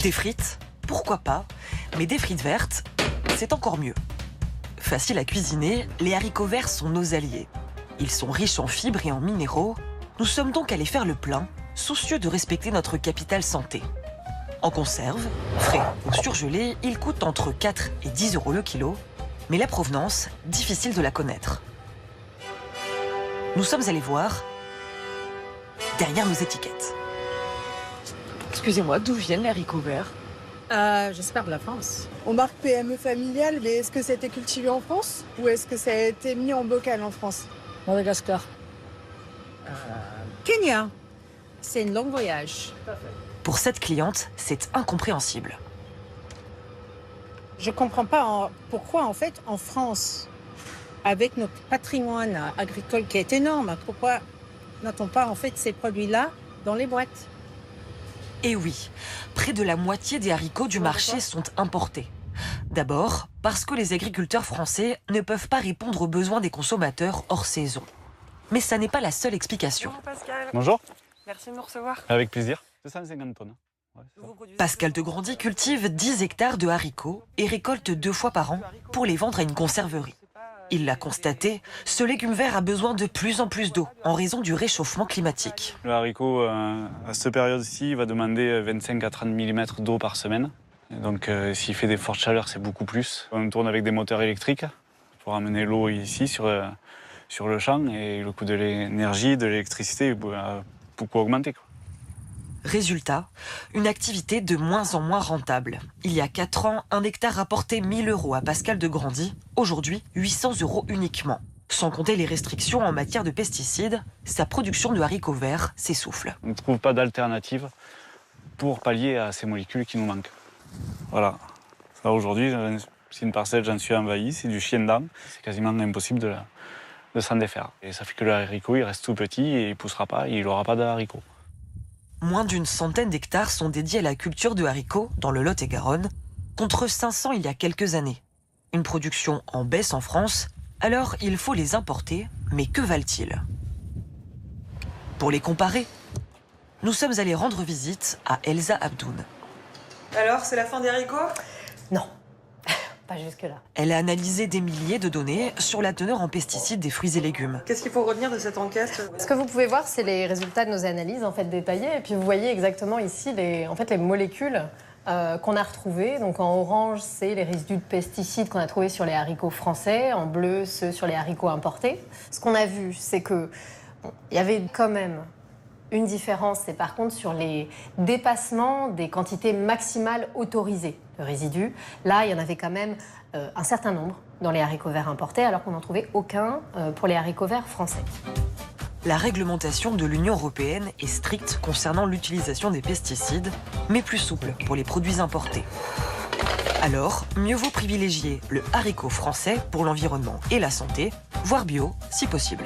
Des frites, pourquoi pas, mais des frites vertes, c'est encore mieux. Facile à cuisiner, les haricots verts sont nos alliés. Ils sont riches en fibres et en minéraux. Nous sommes donc allés faire le plein, soucieux de respecter notre capital santé. En conserve, frais ou surgelés, ils coûtent entre 4 et 10 € le kilo, mais la provenance, difficile de la connaître. Nous sommes allés voir derrière nos étiquettes. Excusez-moi, d'où viennent les haricots verts? J'espère de la France. On marque PME familiale, mais est-ce que ça a été cultivé en France ou est-ce que ça a été mis en bocal en France? Madagascar. Kenya. C'est un long voyage. Pour cette cliente, c'est incompréhensible. Je comprends pas pourquoi, en fait, en France, avec notre patrimoine agricole qui est énorme, pourquoi n'a-t-on pas, en fait, ces produits-là dans les boîtes? Et oui, près de la moitié des haricots du marché sont importés. D'abord, parce que les agriculteurs français ne peuvent pas répondre aux besoins des consommateurs hors saison. Mais ça n'est pas la seule explication. Bonjour Pascal. Bonjour. Merci de nous recevoir. Avec plaisir. 250 tonnes. Ouais, Pascal de Grandy cultive 10 hectares de haricots et récolte 2 fois par an pour les vendre à une conserverie. Il l'a constaté, ce légume vert a besoin de plus en plus d'eau en raison du réchauffement climatique. Le haricot, à cette période-ci, il va demander 25 à 30 mm d'eau par semaine. Et donc s'il fait des fortes chaleurs, c'est beaucoup plus. On tourne avec des moteurs électriques pour amener l'eau ici sur le champ et le coût de l'énergie, de l'électricité a beaucoup augmenté. Résultat, une activité de moins en moins rentable. Il y a 4 ans, un hectare rapportait 1 000 € à Pascal de Grandy. Aujourd'hui, 800 € uniquement. Sans compter les restrictions en matière de pesticides, sa production de haricots verts s'essouffle. On ne trouve pas d'alternative pour pallier à ces molécules qui nous manquent. Voilà. Ça, aujourd'hui, c'est une parcelle, j'en suis envahi, c'est du chien-dent. C'est quasiment impossible de s'en défaire. Et ça fait que le haricot, il reste tout petit et il ne poussera pas, il n'aura pas de haricots. Moins d'une centaine d'hectares sont dédiés à la culture de haricots dans le Lot-et-Garonne, contre 500 il y a quelques années. Une production en baisse en France, alors il faut les importer, mais que valent-ils? Pour les comparer, nous sommes allés rendre visite à Elsa Abdoun. Alors, c'est la fin des haricots? Non, pas jusque-là. Elle a analysé des milliers de données sur la teneur en pesticides des fruits et légumes. Qu'est-ce qu'il faut retenir de cette enquête? Ce que vous pouvez voir, c'est les résultats de nos analyses en fait détaillées. Et puis vous voyez exactement ici les molécules qu'on a retrouvées. Donc en orange, c'est les résidus de pesticides qu'on a trouvés sur les haricots français. En bleu, ceux sur les haricots importés. Ce qu'on a vu, c'est que il y avait quand même une différence, c'est par contre sur les dépassements des quantités maximales autorisées de résidus. Là, il y en avait quand même un certain nombre dans les haricots verts importés, alors qu'on n'en trouvait aucun pour les haricots verts français. La réglementation de l'Union européenne est stricte concernant l'utilisation des pesticides, mais plus souple pour les produits importés. Alors, mieux vaut privilégier le haricot français pour l'environnement et la santé, voire bio si possible.